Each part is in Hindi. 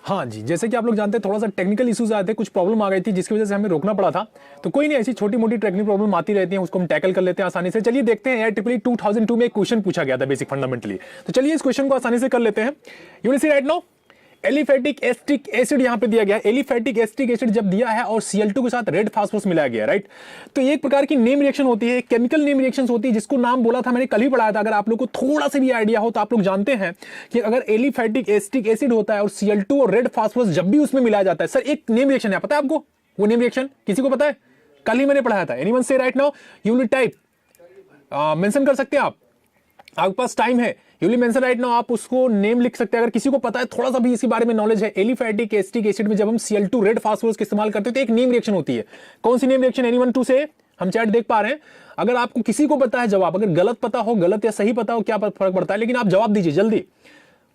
हाँ जी, जैसे कि आप लोग जानते हैं थोड़ा सा टेक्निकल इश्यूज आए थे, कुछ प्रॉब्लम आ गई थी जिसकी वजह से हमें रोकना पड़ा था। तो कोई नहीं, ऐसी छोटी मोटी टेक्निकल प्रॉब्लम आती रहती है, उसको हम टैकल कर लेते हैं आसानी से। चलिए देखते हैं, AIEEE 2002 में एक क्वेश्चन पूछा गया था बेसिक फंडामेंटली। तो चलिए इस क्वेश्चन को आसानी से कर लेते हैं। You will see right now, aliphatic acetic acid यहां पे दिया गया है। एलिफेटिक एसिटिक एसिड जब दिया है और Cl2 के साथ रेड फास्फोरस मिलाया गया, राइट, तो एक प्रकार की नेम रिएक्शन होती है, केमिकल नेम रिएक्शन होती है, जिसको नाम बोला था मैंने कल ही पढ़ाया था। अगर आप लोग को थोड़ा सा भी आइडिया हो तो आप लोग जानते हैं कि अगर एलिफेटिक एसिटिक एसिड होता है और Cl2 और रेड फास्फोरस जब भी उसमें मिलाया जाता है, सर एक नेम रिएक्शन है, पता है आपको वो नेम रिएक्शन? किसी को पता है? कल ही मैंने पढ़ाया था। एनीवन से right now, you will type, mention कर सकते हैं आप, आपके पास टाइम है, you will mention right now, आप उसको नेम लिख सकते हैं अगर किसी को पता है, थोड़ा सा भी इसके बारे में नॉलेज है। एलिफेटिक एसिटिक एसिड में जब हम Cl2 रेड फास्फोरस का इस्तेमाल करते हैं तो एक नेम रिएक्शन होती है। कौन सी name reaction? Anyone to say हम चैट देख पा रहे हैं। अगर आपको किसी को पता है जवाब, अगर गलत पता हो, गलत या सही पता हो, क्या फर्क पड़ता है, लेकिन आप जवाब दीजिए जल्दी।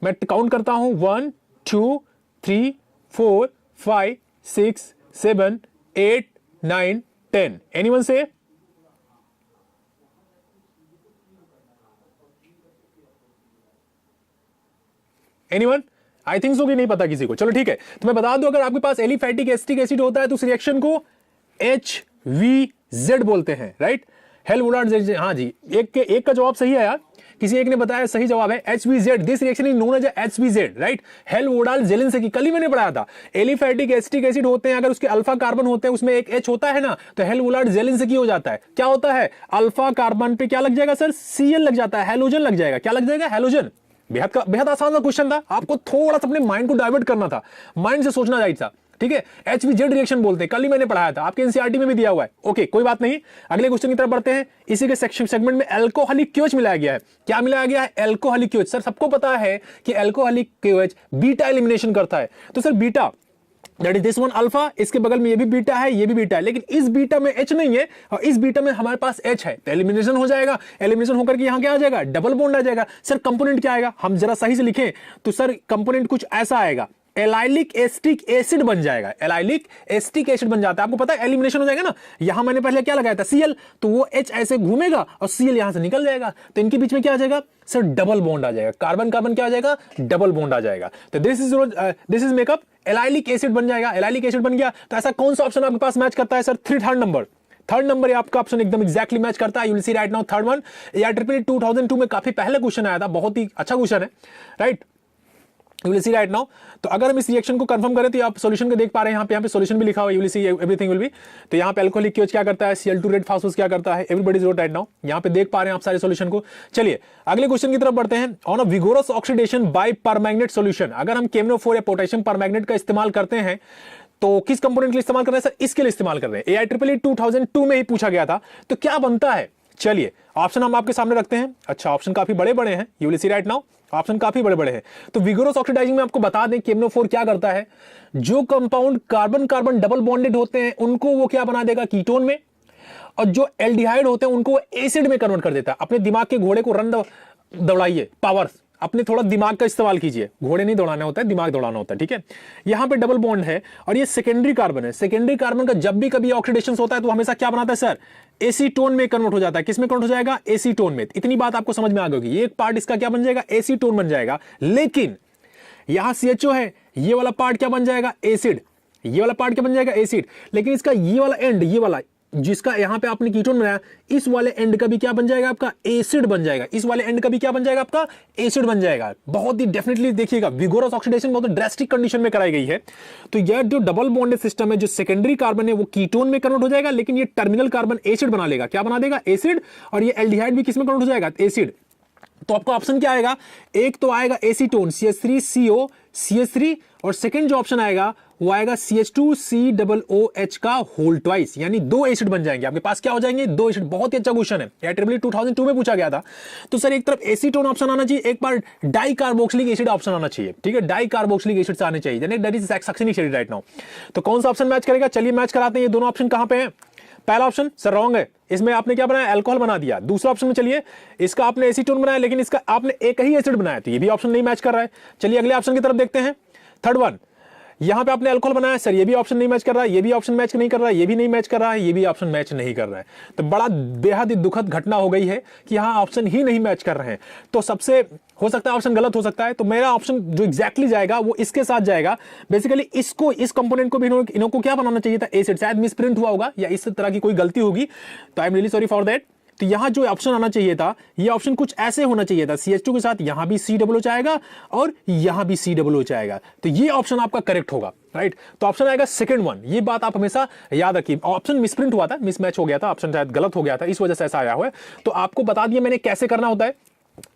मैं काउंट करता हूं, 1 2 3 4 5 6 7 8 9 10। एनीवन से? एनीवन? आई थिंक सो कि नहीं पता किसी को। चलो ठीक है, तो मैं बता दूं, अगर आपके पास एलिफेटिक एसिटिक एसिड होता है तो उस रिएक्शन को HVZ बोलते हैं, राइट? हेल वुडार्ड, हाँ जी, एक का जवाब सही है यार, किसी एक ने बताया सही जवाब है HVZ। This reaction is known as HVZ, right? Hell Volhard Zelinsky, कल ही मैंने पढ़ाया था। एलिफेटिक एसिटिक एसिड होते हैं, अगर उसके अल्फा कार्बन होते हैं, उसमें एक H होता है ना, तो हेल वुडार्ड जेलिंस्की हो जाता है। क्या होता है? अल्फा कार्बन पे क्या लग जाएगा सर? Cl लग जाता है, हेलोजन लग जाएगा। क्या लग जाएगा? हेलोजन। बेहद आसान सा क्वेश्चन था, आपको थोड़ा सा अपने माइंड को डाइवर्ट करना था, माइंड से सोचना चाहिए था, ठीक है? HVZ रिएक्शन बोलते हैं, कल ही मैंने पढ़ाया था, आपके एनसीईआरटी में भी दिया हुआ है। ओके, कोई बात नहीं, अगले क्वेश्चन की तरफ बढ़ते हैं। इसी के सेगमेंट में एल्कोहलिक क्योच मिलाया गया है। क्या मिलाया गया है? एल्कोहलिक क्योच। सर सबको पता है कि एल्कोहलिक क्योच बीटा एलिमिनेशन करता है, तो sir beta that is this one alpha, इसके बगल में ये भी बीटा है, ये भी बीटा है, लेकिन इस बीटा में H नहीं है और इस बीटा में हमारे पास H है, तो एलिमिनेशन हो जाएगा। एलिमिनेशन होकर के यहां क्या आ जाएगा? डबल बॉन्ड आ जाएगा। सर कंपोनेंट क्या आएगा? हम जरा सही से लिखें तो सर कंपोनेंट कुछ ऐसा आएगा, एलाइलिक एसिटिक एसिड बन जाएगा। एलाइलिक एसिटिक एसिड बन जाता है। आपको पता है एलिमिनेशन हो जाएगा ना, यहां मैंने पहले क्या लगाया था? Cl, तो वो H ऐसे घूमेगा और Cl यहां से निकल जाएगा, तो इनके बीच में क्या आ जाएगा सर? डबल बॉन्ड आ जाएगा। कार्बन कार्बन क्या आ जाएगा? डबल बॉन्ड आ जाएगा। तो this is makeup, allylic acid बन जाएगा। एलाइलिक एसिड बन गया, तो ऐसा कौन सा ऑप्शन आपके पास मैच करता है सर? थर्ड नंबर ये आपका ऑप्शन एकदम एग्जैक्टली मैच करता है। You will see right now third one. AIEEE 2002 में काफी पहले क्वेश्चन आया था, बहुत ही अच्छा क्वेश्चन है, right? You will see right now. तो अगर हम इस रिएक्शन को कंफर्म करें तो आप सॉल्यूशन को देख पा रहे हैं, यहाँ पे सॉल्यूशन भी लिखा हुआ है, you will see everything will be. तो यहाँ पे अल्कोहलिक क्योच क्या करता है? Cl2 रेड फास्फोरस क्या करता है? एवरीबॉडी इज राइट नाउ, यहाँ पे देख पा रहे हैं आप सारे सॉल्यूशन को। चलिए अगले क्वेश्चन की तरफ बढ़ते हैं। On a vigorous oxidation by permanganate solution, अगर हम KMnO4 या पोटेशियम परमैंगनेट का इस्तेमाल करते हैं तो किस कंपोनेंट के लिए इस्तेमाल कर रहे हैं सर? इसके लिए इस्तेमाल कर रहे हैं। AIEEE 2002 में ही पूछा गया था, तो क्या बनता है? चलिए ऑप्शन हम आपके सामने रखते हैं। अच्छा, ऑप्शन काफी बड़े बड़े हैं, you will see right now, option काफी बड़े बड़े हैं। तो विगोरस ऑक्सीडाइजिंग में आपको बता दें KMnO4 क्या करता है, जो compound carbon carbon double bonded होते हैं उनको वो क्या बना देगा? कीटोन में, और जो एल्डिहाइड होते हैं उनको वो एसिड में कन्वर्ट कर देता है। अपने दिमाग के घोड़े को रन दौड़ाइए, पावर्स, अपने थोड़ा दिमाग का इस्तेमाल कीजिए। घोड़े नहीं दौड़ाना होता है, दिमाग दौड़ाना होता है, ठीक है? यहां पे डबल बॉन्ड है और ये सेकेंडरी कार्बन है। सेकेंडरी कार्बन का जब भी कभी ऑक्सीडेशन होता है तो हमेशा क्या बनाता है सर? एसीटोन में कन्वर्ट हो जाता है। किस में कन्वर्ट हो जाएगा? एसीटोन में। इतनी बात आपको समझ में आ गई। एक पार्ट इसका क्या बन जाएगा? एसीटोन बन जाएगा। लेकिन यहां CHO है, ये वाला पार्ट क्या बन जाएगा? एसिड। ये वाला पार्ट क्या बन जाएगा? एसिड। लेकिन इसका ये वाला एंड, ये वाला जिसका यहां पे आपने कीटोन बनाया, इस वाले एंड का भी क्या बन जाएगा? आपका एसिड बन जाएगा। इस वाले एंड का भी क्या बन जाएगा? आपका एसिड बन जाएगा। बहुत ही डेफिनेटली देखिएगा, विगोरस ऑक्सीडेशन बहुत ड्रास्टिक कंडीशन में कराई गई है। तो यह जो डबल बॉन्डेड सिस्टम है, जो सेकेंडरी कार्बन है वो कीटोन में कन्वर्ट हो जाएगा, लेकिन ये टर्मिनल कार्बन एसिड बना लेगा। क्या बना देगा? एसिड। और ये एल्डिहाइड भी किसमें कन्वर्ट हो जाएगा? एसिड। तो आपका ऑप्शन क्या आएगा? एक तो आएगा एसीटोन CH3CO CH3, और सेकंड जो ऑप्शन आएगा वो आएगा CH2COOH का होल ट्वाइस, यानी दो एसिड बन जाएंगे आपके पास। क्या हो जाएंगे? दो एसिड। बहुत ही अच्छा क्वेश्चन है, AIEEE 2002 में पूछा गया था। तो सर एक तरफ एसीटोन ऑप्शन आना चाहिए, एक बार डाई कार्बोक्सिलिक एसिड ऑप्शन आना चाहिए, ठीक है? डाई कार्बोक्सिलिक एसिड से आने चाहिए, यानी that is succinic acid right now. तो कौन सा ऑप्शन मैच करेगा? चलिए मैच कराते हैं। ये दोनों ऑप्शन कहां पे हैं? पहला ऑप्शन सर रॉन्ग है, इसमें आपने क्या बनाया? अल्कोहल बना दिया। दूसरा ऑप्शन में चलिए, इसका आपने एसीटोन बनाया, लेकिन इसका आपने एक ही एसिड बनाया, तो ये भी ऑप्शन नहीं मैच कर रहा है। चलिए अगले ऑप्शन की तरफ देखते हैं। थर्ड वन, यहां पे आपने अल्कोहल बनाया सर, ये भी ऑप्शन नहीं मैच कर रहा है, ये भी ऑप्शन मैच नहीं कर रहा है, ये भी नहीं मैच कर रहा है, ये भी ऑप्शन मैच नहीं कर रहा है। तो बड़ा बेहद ही दुखद घटना हो गई है कि यहां ऑप्शन ही नहीं मैच कर रहे हैं। तो सबसे हो सकता है ऑप्शन गलत हो सकता है, तो मेरा ऑप्शन जो एग्जैक्टली जाएगा वो इसके साथ जाएगा। बेसिकली इसको, इस कंपोनेंट को भी इनको क्या बनाना चाहिए था, एसिड। शायद मिसप्रिंट हुआ होगा या इस तरह की कोई गलती होगी, तो I am really sorry for that. तो यहां जो ऑप्शन आना चाहिए था, ये ऑप्शन कुछ ऐसे होना चाहिए था, CH2 के साथ यहां भी COO आएगा और यहां भी COO आएगा, तो ये ऑप्शन आपका करेक्ट होगा, राइट। तो ऑप्शन आएगा सेकंड वन। ये बात आप हमेशा याद रखिए। ऑप्शन मिसप्रिंट हुआ था, मिसमैच हो गया था, ऑप्शन शायद गलत हो गया था, इस वजह से ऐसा आया हुआ है। तो आपको बता दिया मैंने कैसे करना होता है।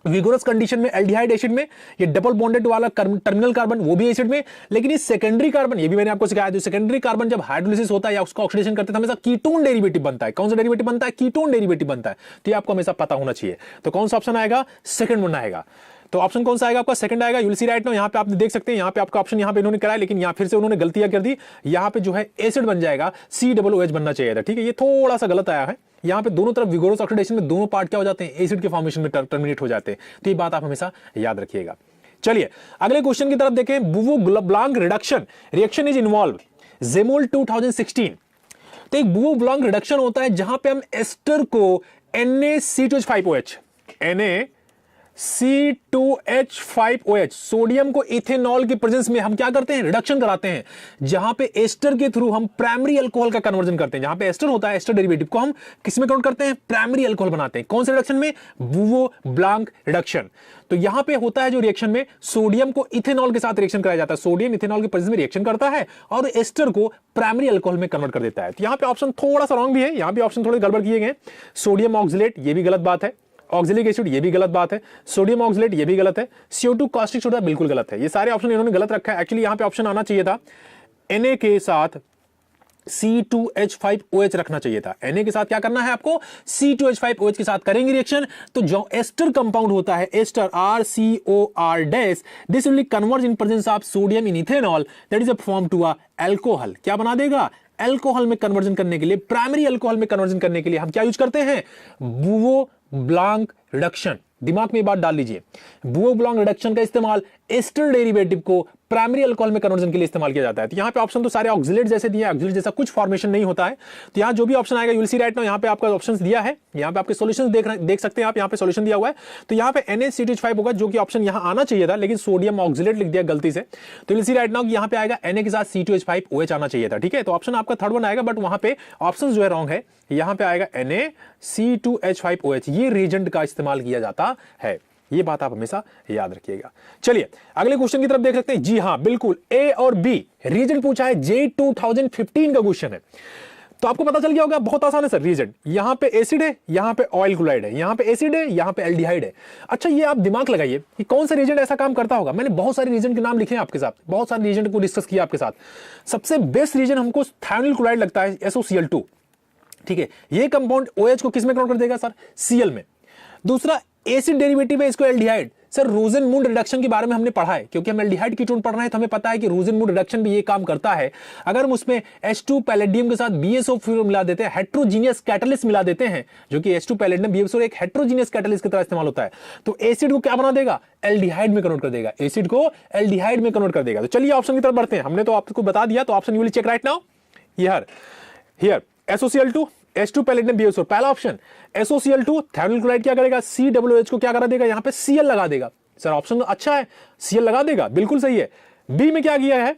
विगोरस कंडीशन में एल्डिहाइड एसिड में, ये डबल बॉन्डेड वाला टर्मिनल कार्बन वो भी एसिड में, लेकिन ये सेकेंडरी कार्बन, ये भी मैंने आपको सिखाया था, सेकेंडरी कार्बन जब हाइड्रोलिसिस होता है या उसका ऑक्सीडेशन करते हैं हमेशा कीटोन डेरिवेटिव बनता है। कौन सा डेरिवेटिव बनता है? कीटोन डेरिवेटिव बनता है। तो ये आपको हमेशा पता होना चाहिए। तो कौन सा ऑप्शन आएगा? सेकंड वन आएगा। तो ऑप्शन कौन सा आएगा आपका? सेकंड आएगा। You will see right now. यहां पे आप देख सकते हैं, यहां पे आपका ऑप्शन यहां पे इन्होंने कराया, लेकिन यहां फिर से उन्होंने गलतियां कर दी। यहां पे जो है एसिड बन जाएगा, COOH बनना चाहिए था, ठीक है। ये थोड़ा सा गलत आया है। यहां पे दोनों तरफ विगोरस ऑक्सीडेशन में दोनों पार्ट क्या हो जाते हैं? एसिड के फॉर्मेशन में टर्मिनेट हो जाते हैं। तो ये बात आप हमेशा याद रखिएगा। चलिए अगले क्वेश्चन की तरफ देखें। Bouveault Blanc reduction reaction is involve जेमोल 2016। तो एक बुवो-ब्लांक रिडक्शन होता है जहां पे हम एस्टर को NaC2H5OH NaC2H5OH सोडियम को इथेनॉल की प्रेजेंस में हम क्या करते हैं? रिडक्शन कराते हैं, जहां पे एस्टर के थ्रू हम प्राइमरी अल्कोहल का कन्वर्जन करते हैं। जहां पे एस्टर होता है, एस्टर डेरिवेटिव को हम किस में कन्वर्ट करते हैं? प्राइमरी अल्कोहल बनाते हैं। कौन से रिडक्शन में? बुवो-ब्लांक रिडक्शन। तो यहां पे होता है जो रिएक्शन में सोडियम को इथेनॉल के साथ रिएक्शन कराया जाता है। सोडियम इथेनॉल की प्रेजेंस में रिएक्शन करता है और एस्टर को प्राइमरी अल्कोहल में कन्वर्ट कर देता है। तो यहां पे ऑप्शन थोड़ा सा रॉन्ग भी है, यहां पे ऑप्शन थोड़े गड़बड़ किए गए। सोडियम ऑक्सिलेट, ये भी गलत बात है। ऑक्सिलिक एसिड, ये भी गलत बात है। सोडियम ऑक्सिलेट, ये भी गलत है। CO2 कास्टिक सोडा बिल्कुल गलत है। ये सारे ऑप्शन इन्होंने गलत रखा है। एक्चुअली यहां पे ऑप्शन आना चाहिए था Na के साथ C2H5OH रखना चाहिए था। Na के साथ क्या करना है आपको? C2H5OH के साथ करेंगे रिएक्शन, तो जो एस्टर कंपाउंड होता है, ester RCOR- this will converge in presence of sodium in ethanol that is a form to a alcohol. क्या बना देगा? अल्कोहल में कन्वर्जन करने के लिए, प्राइमरी अल्कोहल में कन्वर्जन करने के लिए हम क्या यूज करते हैं? बुवो-ब्लांक रिडक्शन। दिमाग में बात डाल लीजिए। बुवो-ब्लांक रिडक्शन का इस्तेमाल एस्टर डेरिवेटिव को प्राइमरी अल्कोहल में कन्वर्जन के लिए इस्तेमाल किया जाता है। तो यहां पे ऑप्शन तो सारे ऑक्सिलेट जैसे दिए हैं, ऑक्सिलेट जैसा कुछ फॉर्मेशन नहीं होता है। तो यहां जो भी ऑप्शन आएगा, you will see right now, यहां पे आपका ऑप्शंस दिया है, यहां पे आपके सॉल्यूशंस देख सकते हैं आप, यहां पे सॉल्यूशन दिया हुआ है। तो यहां पे NaC2H5 होगा, जो कि ऑप्शन यहां आना चाहिए था, लेकिन सोडियम ऑक्सिलेट लिख दिया गलती से। तो you will see right now यहां पे आएगा Na के साथ C2H5OH आना चाहिए था, ठीक है। तो ऑप्शन आपका थर्ड वन आएगा, बट वहां पे ऑप्शन जो है रॉन्ग है। यहां पे आएगा NaC2H5OH, ये रिएजेंट का इस्तेमाल किया जाता है। ये बात आप हमेशा याद रखिएगा। चलिए अगले क्वेश्चन की तरफ देख सकते हैं। जी हां बिल्कुल, A और B रीजन पूछा है, J 2015 का क्वेश्चन है। तो आपको पता चल गया होगा, बहुत आसान है सर। रीजन यहां पे एसिड है, यहां पे ऑयल क्लोराइड है, यहां पे एसिड है, यहां पे एल्डिहाइड है। अच्छा ये आप दिमाग लगाइए कि कौन सा रीजन ऐसा काम करता होगा। मैंने बहुत सारे रीजन के नाम लिखे हैं आपके साथ, बहुत सारे रीजन को डिस्कस किया आपके साथ। सबसे बेस्ट रीजन हमको थायोनिल क्लोराइड लगता है, SOCl2, ठीक है। ये कंपाउंड OH को किस में कन्वर्ट कर देगा सर? Cl में। दूसरा एसिड डेरिवेटिव है, इसको एल्डिहाइड। सर रोजेनमुंड रिडक्शन के बारे में हमने पढ़ा है, क्योंकि हम एल्डिहाइड कीटोन पढ़ रहे हैं, तो हमें पता है कि रोजेनमुंड रिडक्शन भी ये काम करता है। अगर हम उसमें H2 पैलेडियम के साथ BSO4 मिला देते हैं, हेट्रोजीनियस कैटलिस्ट मिला देते हैं, जो कि H2 पैलेडियम BSO एक हेट्रोजीनियस कैटलिस्ट की तरह इस्तेमाल होता है, तो एसिड को क्या बना देगा? एल्डिहाइड में कन्वर्ट कर देगा। एसिड को एल्डिहाइड में कन्वर्ट कर देगा। तो चलिए ऑप्शन की तरफ बढ़ते हैं। हमने तो आपको बता दिया, तो option you will check right now. Here SOCl2 H2 palladium BSO, पहला ऑप्शन। SOCl2 थायोनिल क्लोराइड क्या करेगा? COOH को क्या करा देगा? यहां पे Cl लगा देगा। सर ऑप्शन अच्छा है, Cl लगा देगा, बिल्कुल सही है। B में क्या किया है?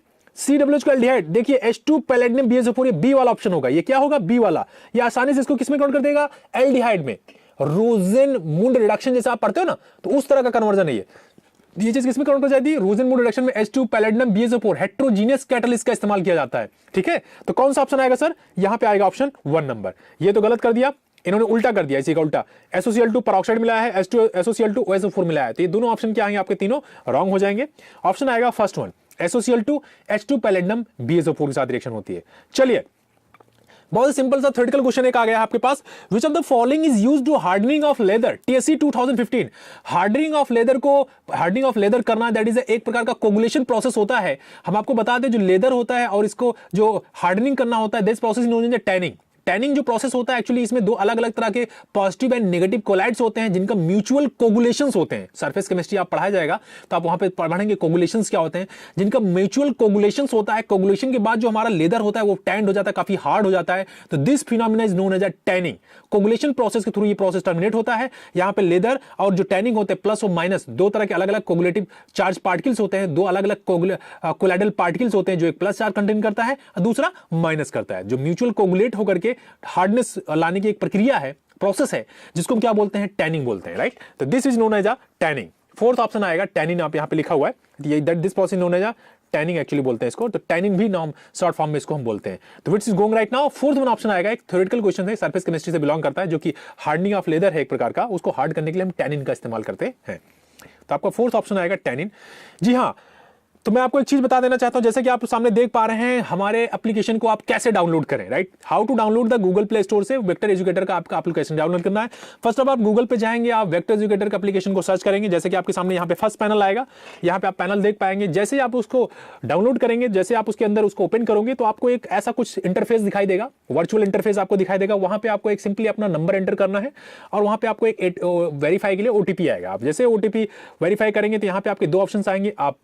COOH को एल्डिहाइड। देखिए H2 पैलेडियम BSO4, ये B वाला ऑप्शन होगा। ये क्या होगा? B वाला। ये आसानी से इसको किस में कन्वर्ट कर देगा? एल्डिहाइड में। रोजेनमुंड रिडक्शन जैसा आप पढ़ते हो ना, तो उस तरह का कन्वर्जन है ये। ये चीज किसमें कन्वर्ट हो जाती है? रोजेनमुंड रिडक्शन में H2 palladium BSO4 heterogeneous catalyst का इस्तेमाल किया जाता है, ठीक है। तो कौन सा ऑप्शन आएगा सर? यहां पे आएगा ऑप्शन 1 नंबर। ये तो गलत कर दिया, इन्होंने उल्टा कर दिया, इसी का उल्टा। SOCl2 पेरोक्साइड मिलाया है, SOCl2 OSO4 मिलाया है, तो ये दोनों ऑप्शन क्या आएंगे आपके? तीनों रॉन्ग हो जाएंगे। ऑप्शन आएगा first one, SOCl2 H2 palladium BSO4 के साथ रिएक्शन होती है। चलिए बहुत सिंपल सा थ्योरेटिकल क्वेश्चन एक आ गया आपके पास। Which of the following is used to hardening of leather? TSE 2015। Hardening of leather करना, दैट इज एक प्रकार का कोगुलेशन प्रोसेस होता है। हम आपको बता दें, जो लेदर होता है और इसको जो हार्डनिंग करना होता है, this process is known as tanning. Tanning जो प्रोसेस होता है एक्चुअली इसमें दो अलग अलग तरह के पॉजिटिव एंड नेगेटिव कोलाइड्स होते हैं जिनका म्यूचुअल कोगुलेशंस होते हैं। सरफेस केमिस्ट्री आप पढ़ाया जाएगा तो आप वहां पे पढ़ेंगे कोगुलेशंस क्या होते हैं, जिनका म्यूचुअल कोगुलेशंस होता है। कोगुलेशन के बाद जो हमारा लेदर होता है वो टैंड हो जाता है, काफी हार्ड हो जाता है। तो this phenomena is known as a tanning. Coagulation process के थ्रू ये प्रोसेस टर्मिनेट होता है। यहां पे लेदर और जो टैनिंग होते हैं प्लस और माइनस दो तरह के अलग अलग कोगुलेटिव चार्ज पार्टिकल्स होते हैं, दो अलग अलग कोलाइडल पार्टिकल्स होते हैं, जो एक प्लस चार्ज कंटेन करता है और दूसरा माइनस करता है। जो म्यूचुअल कोगुलेट होकर के हार्डनेस लाने की एक प्रक्रिया है, प्रोसेस है, जिसको हम क्या बोलते हैं, टैनिंग बोलते हैं, राइट। तो this is known as a tanning. Fourth option आएगा टैनिन, आप यहां पे लिखा हुआ है, that this process known as a tanning actually बोलते हैं इसको। तो टैनिन भी नाम शॉर्ट फॉर्म में इसको हम बोलते हैं। तो which is going right now, fourth one option आएगा। एक थ्योरेटिकल क्वेश्चन है, सरफेस केमिस्ट्री से बिलोंग करता है, जो कि हार्डनिंग ऑफ लेदर है एक प्रकार का, उसको हार्ड करने के लिए हम टैनिन का इस्तेमाल करते हैं। तो आपका फोर्थ ऑप्शन आएगा टैनिन। जी हाँ, तो मैं आपको एक चीज बता देना चाहता हूं, जैसे कि आप सामने देख पा रहे हैं हमारे एप्लीकेशन को आप कैसे डाउनलोड करें, right. How to download the Google Play Store से वेक्टर एजुकेटर का आपका एप्लीकेशन डाउनलोड करना है। फर्स्ट ऑफ आप गूगल पे जाएंगे, आप वेक्टर एजुकेटर का एप्लीकेशन को सर्च करेंगे। जैसे कि आपके सामने यहाँ पे फर्स्ट पैनल आएगा, यहाँ पे आप पैनल देख पाएंगे। जैसे ही आप उसको डाउनलोड करेंगे, जैसे आप उसके अंदर उसको ओपन करोगे तो आपको एक ऐसा कुछ इंटरफेस दिखाई देगा, वर्चुअल इंटरफेस आपको दिखाई देगा। वहां पे आपको एक सिंपली अपना नंबर एंटर करना है और वहां पे आपको एक वेरीफाई के लिए ओटीपी आएगा। आप जैसे ओटीपी वेरीफाई करेंगे तो यहाँ पे आपके दो ऑप्शन आएंगे, आप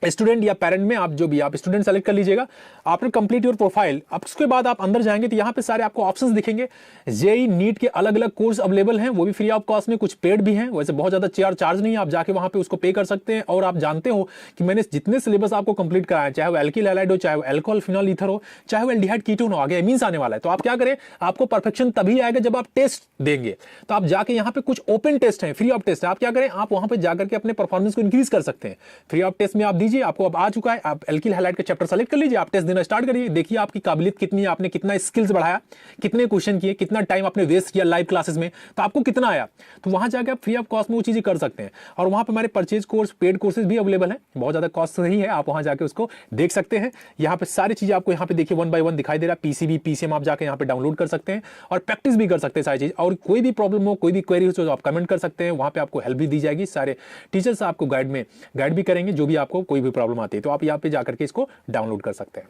स्टूडेंट या पेरेंट में आप जो भी आप स्टूडेंट सेलेक्ट कर लीजिएगा। आपने कंप्लीट योर प्रोफाइल, अब उसके बाद आप अंदर जाएंगे तो यहाँ पे सारे आपको ऑप्शंस दिखेंगे। जेई नीट के अलग अलग कोर्स अवेलेबल हैं, वो भी फ्री ऑफ कॉस्ट में, कुछ पेड भी हैं। वैसे बहुत ज्यादा चार्ज नहीं है, आप जाके वहां पे उसको पे कर सकते हैं। और आप जानते हो कि मैंने जितने सिलेबस आपको कंप्लीट कराया, चाहे वो एल्किल हैलाइड हो, चाहे वो एल्कोहल फिनॉल ईथर हो, चाहे वो एल्डिहाइड कीटोन हो, आगे एमीन्स आने वाला है। तो आप क्या करें, आपको परफेक्शन तभी आएगा जब आप टेस्ट देंगे। तो आप जाके यहाँ पे कुछ ओपन टेस्ट है, फ्री ऑफ टेस्ट है, आप क्या करें, आप वहां पे जाकर के अपने परफॉर्मेंस को इंक्रीज कर सकते हैं। फ्री ऑफ टेस्ट में आप दीजिए, आपको अब आ चुका है, आप एल्किल हैलाइड का चैप्टर सेलेक्ट कर लीजिए, आप टेस्ट देना स्टार्ट करिए। देखिए आपकी काबिलियत कितनी है, आपने कितना स्किल्स बढ़ाया, कितने क्वेश्चन किए, कितना टाइम आपने वेस्ट किया लाइव क्लासेस में, तो आपको कितना आया। तो वहां जाकर आप फ्री ऑफ कॉस्ट में वो चीजें कर सकते हैं। और वहां पे हमारे परचेज कोर्स, पेड कोर्सेज भी अवेलेबल है, बहुत ज्यादा कॉस्ट नहीं है, आप वहां जाकर उसको देख सकते हैं। यहाँ पे सारी चीजें आपको यहाँ पे देखिए 1 by 1 दिखाई दे रहा है। पीसीबी, पीसीएम आप जाकर यहाँ पे डाउनलोड कर सकते हैं और प्रैक्टिस भी कर सकते हैं सारी चीज। और कोई भी प्रॉब्लम हो, कोई भी क्वेरी हो तो आप कमेंट कर सकते हैं, वहां पे आपको हेल्प भी दी जाएगी। सारे टीचर्स आपको गाइड भी करेंगे, जो भी आपको कोई भी प्रॉब्लम आती है तो आप यहाँ पे जाकर के इसको डाउनलोड कर सकते हैं।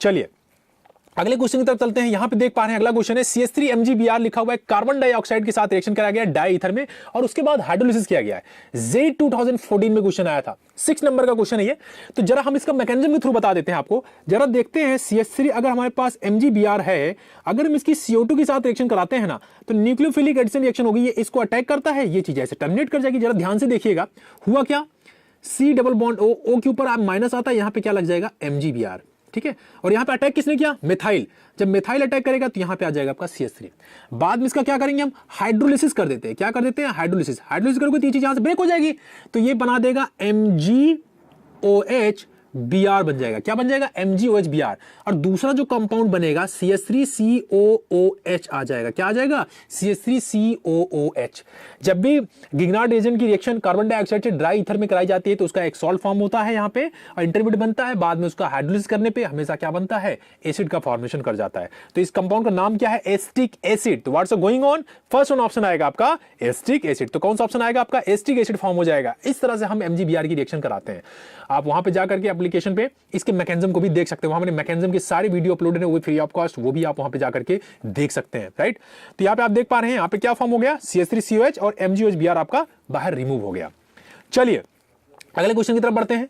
चलिए अगले क्वेश्चन की तरफ चलते हैं। यहां पे देख पा रहे हैं अगला क्वेश्चन है, CH3 MgBr लिखा हुआ है, कार्बन डाइऑक्साइड के साथ रिएक्शन कराया गया डाई ईथर में और उसके बाद हाइड्रोलिसिस किया गया है। जे 2014 में क्वेश्चन आया था, 6 नंबर का क्वेश्चन है ये। तो जरा हम इसका मैकेनिज्म के थ्रू बता देते हैं आपको। जरा देखते हैं CH3 अगर हमारे पास MgBr है, अगर हम इसकी CO2 के साथ रिएक्शन कराते हैं ना, तो न्यूक्लियोफिलिक एडिशन रिएक्शन होगी, ये इसको अटैक करता है, ये चीज ऐसे टर्मिनेट कर जाएगी। जरा ध्यान से देखिएगा, हुआ क्या, C डबल बॉन्ड O के ऊपर आप माइनस आता है, यहां पे क्या लग जाएगा, MgBr, ठीक है। और यहां पे अटैक किसने किया, मिथाइल। जब मिथाइल अटैक करेगा तो यहां पे आ जाएगा आपका CH3। बाद में इसका क्या करेंगे, हम हाइड्रोलिसिस कर देते हैं। क्या कर देते हैं, हाइड्रोलिसिस। हाइड्रोलिसिस करोगे तो ये चीज यहां से ब्रेक हो जाएगी, तो ये बना देगा MgOH Br बन जाएगा। क्या बन जाएगा, MgOH Br। और दूसरा जो कंपाउंड बनेगा CH3COOH आ जाएगा। क्या आ जाएगा, CH3COOH। जब भी गिग्नार्ड रिएजेंट की रिएक्शन कार्बन डाइऑक्साइड से ड्राई ईथर में कराई जाती है तो उसका एक सॉल्ट फॉर्म होता है यहाँ पे और इंटरमीडिएट बनता है। बाद में उसका हाइड्रोलिसिस करने पे हमेशा क्या बनता है, एसिड का फॉर्मेशन कर जाता है। तो इस कंपाउंड का नाम क्या है, एसिटिक एसिड। तो what's going on, first one option आएगा आपका एसिटिक एसिड। तो कौन सा ऑप्शन आएगा आपका, एसिटिक एसिड फॉर्म हो जाएगा। इस तरह से हम MgBr की रिएक्शन कराते हैं। आप वहां पे जाकर के एप्लीकेशन पे इसके मैकेनिज्म को भी देख सकते हैं, वहां मैंने मैकेनिज्म के सारे वीडियो अपलोडेड है, वो भी फ्री ऑफ कॉस्ट, वो भी आप वहां पे जाकर के देख सकते हैं, राइट। तो यहाँ पे आप देख पा रहे हैं, यहाँ पे क्या फॉर्म हो गया, CH3COH और MgOH Br आपका बाहर रिमूव हो गया। चलिए अगले क्वेश्चन की तरफ बढ़ते हैं।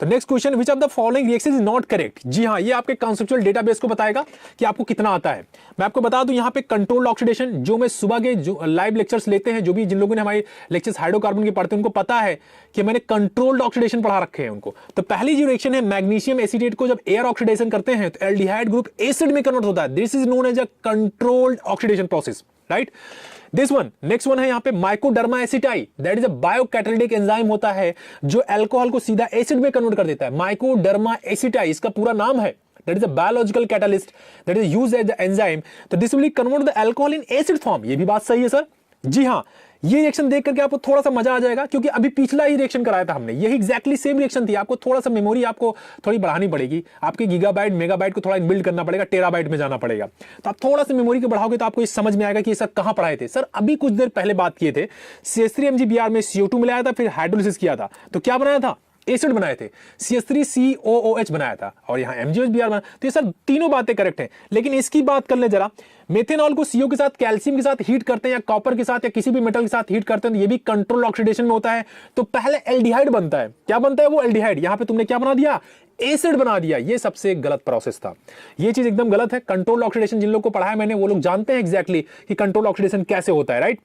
तो next question, which of the following reaction is not correct. जी हाँ, ये आपके कॉन्सेप्चुअल डेटाबेस को बताएगा कि आपको कितना आता है। मैं आपको बता दूं यहाँ पे कंट्रोल्ड ऑक्सीडेशन, जो मैं सुबह के जो लाइव लेक्चर्स लेते हैं, जो भी जिन लोगों ने हमारे लेक्चर्स हाइड्रोकार्बन के पढ़ते हैं उनको पता है कि मैंने कंट्रोल्ड ऑक्सीडेशन पढ़ा रखे हैं उनको। तो पहली जो रिएक्शन है, मैग्नीशियम एसीटेट को जब एयर ऑक्सीडेशन करते हैं तो एल्डिहाइड ग्रुप एसिड में कन्वर्ट होता है। This is known as a controlled oxidation process, right. This one, next one है यहाँ पे Mycoderma aceti, that is a biocatalytic enzyme होता है जो अल्कोहल को सीधा एसिड में कन्वर्ट कर देता है। माइकोडर्मा एसिटाई इसका पूरा नाम है, that is a biological catalyst that is used as the enzyme, तो this will convert the alcohol in acid form। ये भी बात सही है सर। जी हाँ, ये रिएक्शन देख करके आपको थोड़ा सा मजा आ जाएगा, क्योंकि अभी पिछला ही रिएक्शन कराया था हमने, यही एग्जैक्टली सेम रिएक्शन थी। आपको थोड़ा सा मेमोरी आपको थोड़ी बढ़ानी पड़ेगी, आपके गीगाबाइट मेगाबाइट को थोड़ा बिल्ड करना पड़ेगा, टेराबाइट में जाना पड़ेगा। तो आप थोड़ा सा मेमोरी को बढ़ाओगे तो आपको ये समझ में आएगा कि ये सर कहां पढ़ाए थे। सर अभी कुछ देर पहले बात किए थे, CH3 MgBr में CO2 मिलाया था, फिर हाइड्रोलिसिस किया था, तो क्या बनाया था, एसिड बनाए थे, CH3COOH बनाया था, और यहाँ MgOH बना। तो ये सर तीनों बातें करेक्ट हैं, लेकिन इसकी बात कर ले जरा। मेथेनॉल को CO के साथ, कैल्शियम के साथ हीट करते हैं, या कॉपर के साथ, या किसी भी मेटल के साथ हीट करते हैं, तो ये भी कंट्रोल ऑक्सीडेशन में होता है। तो पहले एल्डिहाइड बनता है। क्या बनता है वो? एल्डिहाइड। यहां पे तुमने क्या बना दिया? एसिड बना दिया। ये सबसे गलत प्रोसेस था, ये चीज एकदम गलत है। कंट्रोल ऑक्सीडेशन जिन लोग को पढ़ा है मैंने, वो लोग जानते हैं एग्जैक्टली कि कंट्रोल ऑक्सीडेशन कैसे होता है, राइट?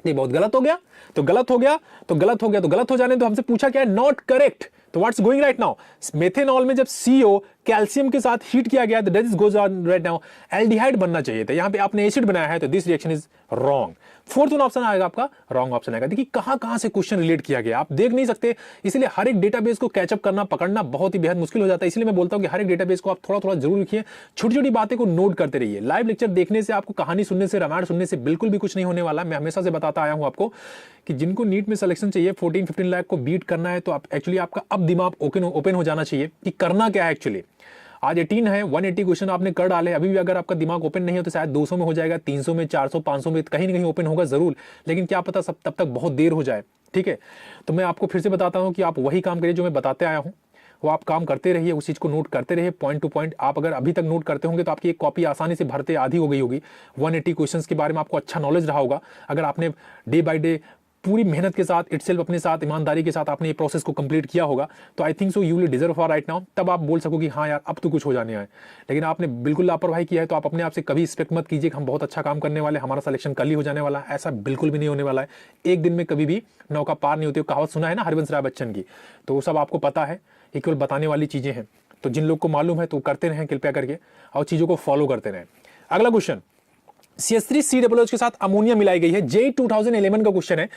ये बहुत गलत हो गया, तो गलत हो गया, तो गलत हो गया, तो गलत हो जाने। तो हमसे पूछा क्या है? Not correct. तो what's going right now? Methanol में जब CO कैल्शियम के साथ हीट किया गया, तो that is goes on right now, aldehyde बनना चाहिए था। यहां पे आपने एसिड बनाया है, तो this reaction is wrong. Fourth one option आएगा आपका, रॉन्ग ऑप्शन आएगा। देखिए कहां से क्वेश्चन रिलेट किया गया, आप देख नहीं सकते, इसलिए हर एक डेटाबेस को कैचअप करना, पकड़ना बहुत ही बेहद मुश्किल हो जाता है। इसलिए मैं बोलता हूं कि हर एक डेटाबेस को आप थोड़ा थोड़ा जरूर लिखिए, छोटी छोटी बातें को नोट करते रहिए। लाइव लेक्चर देखने से, आपको कहानी सुनने से, रामायण सुनने से बिल्कुल भी कुछ नहीं होने वाला। मैं हमेशा से बताता आया हूं आपको कि जिनको नीट में सिलेक्शन चाहिए, 14-15 लाख को बीट करना है, तो आप एक्चुअली आपका अब दिमाग ओपन हो जाना चाहिए कि करना क्या है एक्चुअली। आज 18 है, 180 क्वेश्चन आपने कर डाले, अभी भी अगर आपका दिमाग ओपन नहीं हो तो शायद 200 में हो जाएगा, 300 में, 400, 500 में, कहीं ना कहीं ओपन होगा जरूर, लेकिन क्या पता सब तब तक बहुत देर हो जाए। ठीक है, तो मैं आपको फिर से बताता हूं कि आप वही काम करिए जो मैं बताते आया हूं, वो आप काम करते रहिए, उस चीज को नोट करते रहिए पॉइंट टू पॉइंट। आप अगर अभी तक नोट करते होंगे तो आपकी एक कॉपी आसानी से भरते आधी हो गई होगी। 180 क्वेश्चंस के बारे में आपको अच्छा नॉलेज रहा होगा। अगर आपने डे बाय डे पूरी मेहनत के साथ, इटसेल्फ अपने साथ, ईमानदारी के साथ आपने ये प्रोसेस को कंप्लीट किया होगा, तो I think so you will deserve for right now. तब आप बोल सको कि हाँ यार अब तो कुछ हो जाने आए। लेकिन आपने बिल्कुल लापरवाही किया है, तो आप अपने आप से कभी एक्सपेक्ट मत कीजिए कि हम बहुत अच्छा काम करने वाले, हमारा सिलेक्शन कल ही हो जाने वाला है। ऐसा बिल्कुल भी नहीं होने वाला है। एक दिन में कभी भी नौका पार नहीं होती। कहावत सुना है ना हरिवंश राय बच्चन की, तो वो सब आपको पता है, ये केवल बताने वाली चीजें हैं। तो जिन लोग को मालूम है तो करते रहें कृपया करके, और चीजों को फॉलो करते रहें। अगला क्वेश्चन, CH3COOH के साथ अमोनिया मिलाई गई है। JEE 2011 का क्वेश्चन है।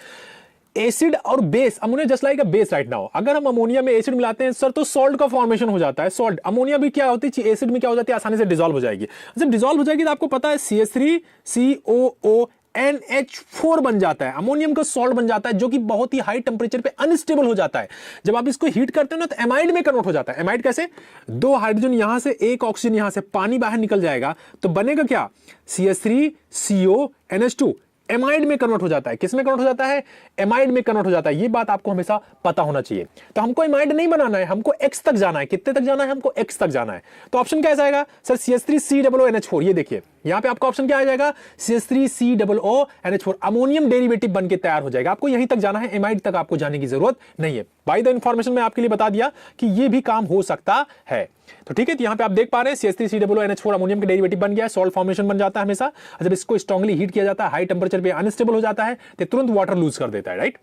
एसिड और base, ammonia just like a base right now. अगर हम अमोनिया में एसिड मिलाते हैं सर, तो सॉल्ट का फॉर्मेशन हो जाता है। सॉल्ट, अमोनिया भी क्या होती है, एसिड में क्या हो जाती है, आसानी से डिसॉल्व हो जाएगी। जब डिसॉल्व हो जाएगी तो आपको पता है CH3COONH4 बन जाता है, अमोनियम का सॉल्ट बन जाता है, जो कि बहुत ही हाई टेंपरेचर पे अनस्टेबल हो जाता है। जब आप इसको हीट करते हो ना, तो एमाइड में कन्वर्ट हो जाता है। एमाइड कैसे? 2 हाइड्रोजन यहां से, 1 ऑक्सीजन यहां से, पानी बाहर निकल जाएगा, तो बनेगा क्या? CH3CONH2 एमाइड में कन्वर्ट हो जाता है। किस में कन्वर्ट हो जाता है? एमाइड में कन्वर्ट हो जाता है। ये बात आपको हमेशा पता होना चाहिए। तो हमको एमाइड नहीं बनाना है, हमको X तक जाना है। कितने तक जाना है? हमको X तक जाना है। तो ऑप्शन कैसा आएगा सर? CH3COONH4। ये देखिए यहां पे आपका ऑप्शन क्या आ जाएगा? CH3COONH4 अमोनियम डेरिवेटिव बन के तैयार हो जाएगा। आपको यहीं तक जाना है, एमाइड तक आपको जाने की जरूरत नहीं है। बाय द इंफॉर्मेशन मैं आपके लिए बता दिया कि ये भी काम हो सकता है। तो ठीक है, तो यहां पे आप देख पा रहे हैं CH3COONH4 अमोनियम का डेरिवेटिव बन गया है, सॉल्ट फॉर्मेशन बन जाता है हमेशा। जब इसको स्ट्रांगली हीट किया जाता है, हाई टेंपरेचर पे अनस्टेबल हो जाता है, तो तुरंत वाटर लूज कर देता है, राइट?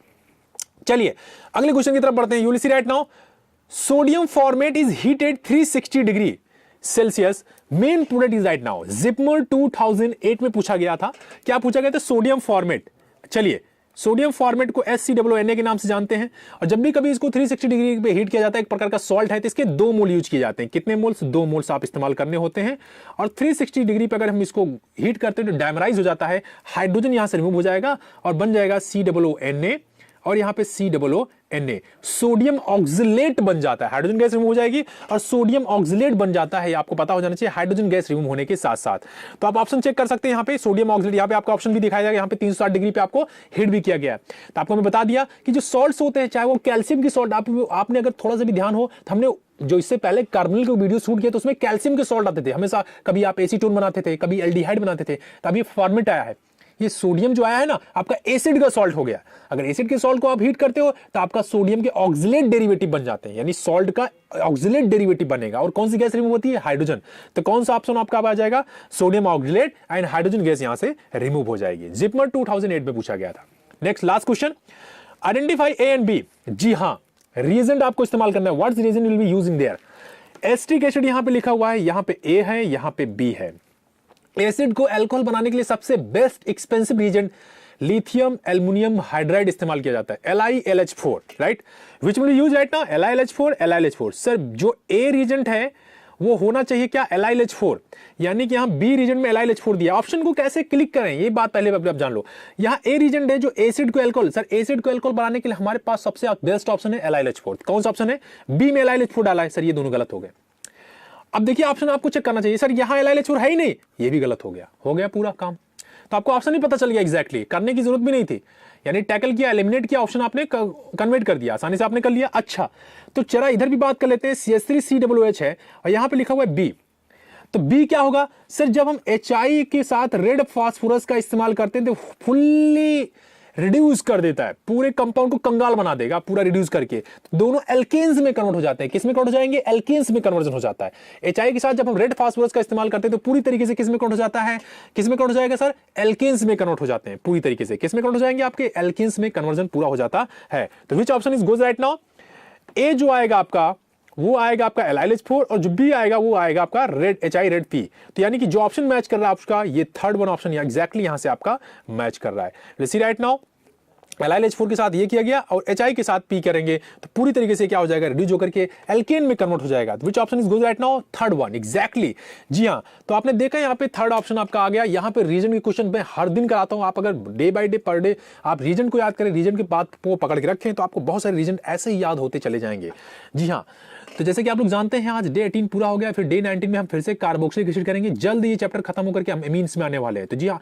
चलिए अगले क्वेश्चन की तरफ बढ़ते हैं। You will see right now, sodium format is heated 360 degree Celsius, main product is right now. JIPMER 2008 में पूछा गया था। क्या पूछा गया था? Sodium format. चलिए, सोडियम फॉर्मेट को SCOONA के नाम से जानते हैं, और जब भी कभी इसको 360 डिग्री पे हीट किया जाता है, एक प्रकार का सॉल्ट है, तो इसके 2 मोल यूज किए जाते हैं। कितने मोल्स? 2 मोल्स आप इस्तेमाल करने होते हैं। और 360 डिग्री पे अगर हम इसको हीट करते हैं तो डायमराइज हो जाता है, हाइड्रोजन यहां से रिमूव हो जाएगा और बन जाएगा COONA, और यहां पे COONA, सोडियम ऑक्सिलेट बन जाता है। हाइड्रोजन गैस रिमूव हो जाएगी और सोडियम ऑक्सिलेट बन जाता है। आपको पता हो जाना चाहिए, हाइड्रोजन गैस रिमूव होने के साथ साथ। तो आप ऑप्शन चेक कर सकते हैं, यहां पे सोडियम ऑक्सिलेट, यहां पे आपका ऑप्शन भी दिखाया जाएगा, यहां पे 360 डिग्री पे आपको हीट भी किया गया है। तो आपको मैं बता दिया कि जो सॉल्ट्स होते हैं, चाहे वो कैल्शियम की सॉल्ट, आपने अगर थोड़ा सा भी ध्यान हो, तो हमने जो इससे पहले कार्बोनिल का वीडियो शूट किया तो उसमें कैल्शियम के सॉल्ट आते थे हमेशा। कभी आप एसीटोन बनाते थे, कभी एल्डिहाइड बनाते थे, तब ये फॉर्मेट आया है। ये सोडियम जो आया है ना, आपका एसिड का सॉल्ट हो गया। अगर एसिड के सॉल्ट को आप हीट करते हो तो आपका सोडियम के ऑक्सिलेट डेरिवेटिव बन जाते हैं, यानी सॉल्ट का ऑक्सिलेट डेरिवेटिव बनेगा। और कौन सी गैस रिमूव होती है? हाइड्रोजन। तो कौन सा ऑप्शन आपका आ जाएगा? Sodium oxalate and hydrogen gas यहां से रिमूव हो जाएगी। जिपमर 2008 में पूछा गया था। Next last question, identify A and B। जी हां, रिएजेंट आपको इस्तेमाल करना है। What's reagent will be using their? Acetic acid यहां पे लिखा हुआ है, यहां पे A है, यहां पे B है। एसिड को अल्कोहल बनाने के लिए सबसे best expensive reagent lithium aluminium hydride इस्तेमाल किया जाता है, LiLH4, right? Which will use right now? LiLH4। Sir जो ए रिएजेंट है वो होना चाहिए क्या? LiLH4, यानी कि यहां बी रीजन में LiLH4 दिया। ऑप्शन को कैसे क्लिक करें ये बात पहले आप जान लो। यहां ए रीजन है जो एसिड को अल्कोहल, सर एसिड को अल्कोहल बनाने के लिए हमारे पास सबसे बेस्ट ऑप्शन है LiLH4। कौन सा ऑप्शन है? बी में LiLH4 डाला है। सर ये दोनों गलत हो गए। अब देखिए ऑप्शन आपको चेक करना चाहिए। सर यहां LiLH4 है ही नहीं, ये भी गलत हो गया। हो गया पूरा काम। तो आपको ऑप्शन ही पता चल गया एग्जैक्टली, करने की जरूरत भी नहीं थी। यानी टैकल किया, एलिमिनेट किया, ऑप्शन आपने कन्वर्ट कर दिया, आसानी से आपने कर लिया। अच्छा, तो चला इधर भी बात कर लेते हैं। CH3COOH है और यहां पे लिखा हुआ है बी, तो बी क्या होगा सर? जब हम HI के साथ रेड फास्फोरस का इस्तेमाल करते हैं तो फुल्ली रिड्यूस कर देता है, पूरे कंपाउंड को कंगाल बना देगा पूरा रिड्यूस करके, तो दोनों एल्केन्स में कन्वर्ट हो जाते हैं। किस में कन्वर्ट हो जाएंगे? एल्केन्स में कन्वर्जन हो जाता है। HI के साथ जब हम रेड फास्फोरस का इस्तेमाल करते हैं तो पूरी तरीके से किस में कन्वर्ट हो जाता है? किस में कन्वर्ट हो जाएगा सर? एल्केन्स में कन्वर्ट हो जाते हैं पूरी तरीके से। किस में कन्वर्ट हो जाएंगे? आपके एल्केन्स में कन्वर्जन पूरा हो जाता है। तो which option is goes right now? A जो आएगा आपका वो आएगा आपका LiLH4 और जो बी आएगा वो आएगा आपका रेड HI रेड P। तो यानी कि जो ऑप्शन मैच कर रहा है आपका ये थर्ड वन ऑप्शन एग्जैक्टली यहां से आपका मैच कर रहा है। Let's see right now, LiLH4 के साथ ये किया गया और HI के साथ P करेंगे तो पूरी तरीके से क्या हो जाएगा? रिड्यूस होकर के एल्केन में कन्वर्ट हो जाएगा। Which option is goes right now? Third one exactly. जी हाँ, तो आपने देखा यहाँ पे थर्ड ऑप्शन आपका आ गया। यहाँ पे रीजन के क्वेश्चन मैं हर दिन कराता हूँ, आप अगर day by day per day आप रीजन को याद करें, रीजन के बात को पकड़ के रखें तो आपको बहुत सारे रीजन ऐसे ही याद होते चले जाएंगे। जी हाँ, तो जैसे कि आप लोग जानते हैं आज डे 18 पूरा हो गया, फिर डे 19 में हम फिर से कार्बोक्सिलिक एसिड करेंगे। जल्द ये चैप्टर खत्म होकर के हम एमीन्स में आने वाले हैं। तो जी हाँ,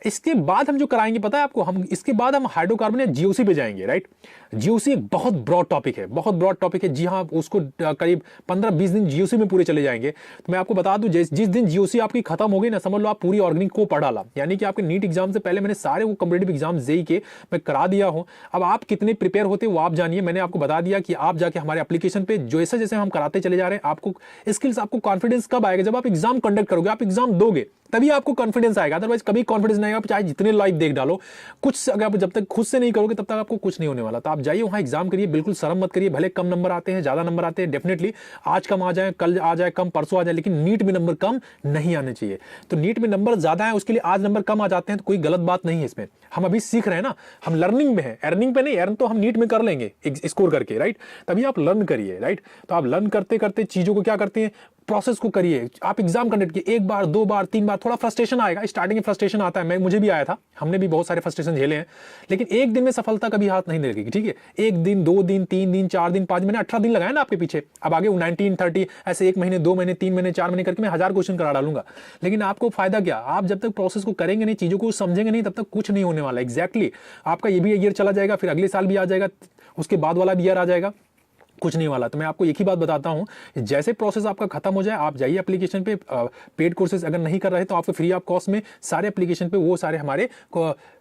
इसके बाद हम जो कराएंगे पता है आपको, हम इसके बाद हम हाइड्रोकार्बन या GOC पे जाएंगे, राइट। GOC एक बहुत ब्रॉड टॉपिक है, बहुत ब्रॉड टॉपिक है। जी हाँ, उसको करीब 15-20 दिन GOC में पूरे चले जाएंगे। तो मैं आपको बता दूं, जिस दिन GOC आपकी खत्म हो गई ना, समझ लो आप पूरी ऑर्गेनिक को पढ़ डाला। यानी कि आपके नीट एग्जाम से पहले मैंने सारे वो कॉम्पिटिटिव एग्जाम जेई के मैं करा दिया हूं। अब आप कितने प्रिपेयर होते वो आप जानिए। मैंने आपको बता दिया कि आप जाके हमारे एप्लीकेशन पे जैसे जैसे हम कराते चले जा रहे हैं, आपको स्किल्स, आपको कॉन्फिडेंस कब आएगा? जब आप एग्जाम कंडक्ट करोगे, आप एग्जाम दोगे तभी आपको कॉन्फिडेंस आएगा। अदरवाइज कभी कॉन्फिडेंस नहीं आएगा, चाहे जितने लाइव देख डालो कुछ, अगर आप जब तक खुद से नहीं करोगे तब तक आपको कुछ नहीं होने वाला। तो आप जाइए वहां एग्जाम करिए, बिल्कुल शर्म मत करिए। भले कम नंबर आते हैं, ज्यादा नंबर आते हैं, डेफिनेटली आज कम आ जाए, कल आ जाए कम, परसों आ जाए, लेकिन नीट में नंबर कम नहीं आने चाहिए। तो नीट में नंबर ज्यादा है उसके लिए आज नंबर कम आ जाते हैं तो कोई गलत बात नहीं है इसमें। हम अभी सीख रहे हैं ना, हम लर्निंग में है, अर्निंग पे नहीं। अर्न तो हम नीट में कर लेंगे स्कोर करके, राइट। तभी आप लर्न करिए, राइट। तो आप लर्न करते करते चीजों को क्या करते हैं, प्रोसेस को करिए। आप एग्जाम कंडक्ट किए, एक बार, दो बार, तीन बार, थोड़ा फ्रस्ट्रेशन आएगा, स्टार्टिंग में फ्रस्ट्रेशन आता है, मुझे भी आया था, हमने भी बहुत सारे फ्रस्ट्रेशन झेले हैं। लेकिन एक दिन में सफलता कभी हाथ नहीं लगेगी, ठीक है। एक दिन, 2 दिन, 3 दिन, 4 दिन, 5 महीने, 18 दिन लगाए ना आपके पीछे। अब आगे 19, 30 ऐसे 1 महीने, 2 महीने, 3 महीने, 4 महीने करके मैं 1000 क्वेश्चन करा डालूंगा। लेकिन आपको फायदा क्या? आप जब तक प्रोसेस को करेंगे नहीं, चीजों को समझेंगे नहीं, तब तक कुछ नहीं होने वाला। एग्जैक्टली आपका ये भी ईयर चला जाएगा, फिर अगले साल भी आ जाएगा, उसके बाद वाला भी ईयर आ जाएगा, कुछ नहीं वाला। तो मैं आपको एक ही बात बताता हूं, जैसे प्रोसेस आपका खत्म हो जाए आप जाइए एप्लीकेशन पे। पेड कोर्सेज अगर नहीं कर रहे तो आपको फ्री ऑफ कॉस्ट में सारे एप्लीकेशन पे वो सारे हमारे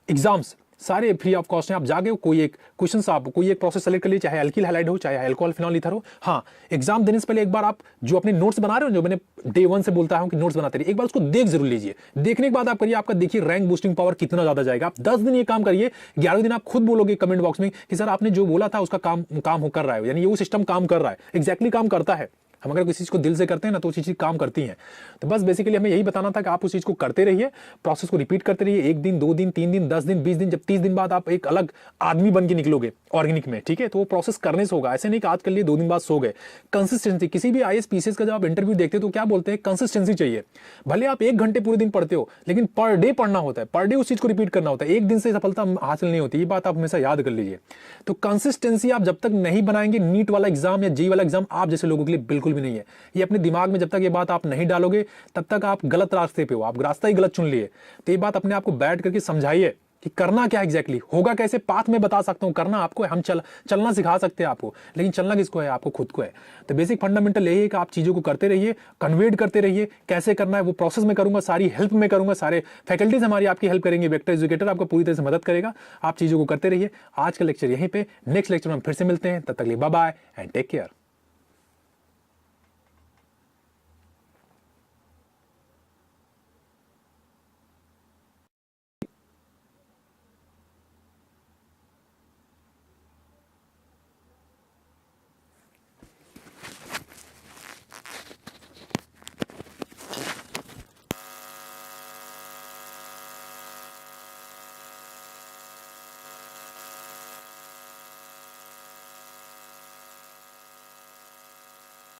एग्जाम्स सारे फ्री ऑफ कॉस्ट हैं। आप जाके कोई एक क्वेश्चन, आप कोई एक प्रोसेस सेलेक्ट कर लीजिए, चाहे एल्किल हैलाइड हो, चाहे अल्कोहल फिनॉल ईथर हो। हाँ, एग्जाम देने से पहले एक बार आप जो अपने नोट्स बना रहे हो, जो मैंने डे 1 से बोलता हूं कि नोट्स बनाते रहिए, एक बार उसको देख जरूर लीजिए। देखने के बाद आप करिए, आपका देखिए रैंक बूस्टिंग पावर कितना ज्यादा जाएगा। आप 10 दिन ये काम करिए, 11वें दिन आप खुद बोलोगे कमेंट बॉक्स में कि सर आपने जो बोला था उसका काम कर रहा है, यानी ये वो सिस्टम काम कर रहा है, एग्जैक्टली काम करता है। हम अगर किसी चीज को दिल से करते हैं ना तो उसी चीज काम करती हैं। तो बस बेसिकली हमें यही बताना था कि आप उस चीज को करते रहिए, प्रोसेस को रिपीट करते रहिए। 1 दिन, 2 दिन, 3 दिन, 10 दिन, 20 दिन, जब 30 दिन बाद आप एक अलग आदमी बन के निकलोगे ऑर्गेनिक में, ठीक है। तो वो प्रोसेस करने से होगा, ऐसे नहीं कि आज कर लिए 2 दिन बाद सो गए। कंसिस्टेंसी, किसी भी IAS PCS का जब आप इंटरव्यू देखते हो तो क्या बोलते हैं, कंसिस्टेंसी चाहिए। भले आप 1 घंटे पूरे दिन पढ़ते हो, लेकिन पर डे पढ़ना होता है, पर डे उस चीज को रिपीट करना होता है। एक दिन से सफलता हासिल नहीं होती, ये बात आप हमेशा याद कर लीजिए। तो कंसिस्टेंसी आप जब तक नहीं बनाएंगे, नीट वाला एग्जाम या जेईई वाला एग्जाम आप जैसे लोगों के लिए बिल्कुल भी नहीं है। ये अपने दिमाग में जब तक ये बात आप नहीं डालोगे तब तक आप गलत रास्ते पे हो, आप रास्ता ही गलत चुन लिए। तो ये बात अपने आप को बैठ करके समझाइए कि करना क्या एग्जैक्टली होगा, कैसे पाथ में बता सकता हूं, करना आपको है। हम चलना सिखा सकते हैं आपको, लेकिन चलना किसको है, आपको खुद को है। तो बेसिक फंडामेंटल यही है कि आप चीजों को करते रहिए, कन्वर्ट करते रहिए। कैसे करना है वो प्रोसेस में करूंगा, सारी हेल्प में करूंगा, सारे फैकल्टीज हमारी आपकी हेल्प करेंगे, वेक्टर एजुकेटर आपको पूरी तरह से मदद करेगा। आप चीजों को करते रहिए। आज का लेक्चर यहीं पे, नेक्स्ट लेक्चर में हम फिर से मिलते हैं, तब तक के लिए bye bye and take care.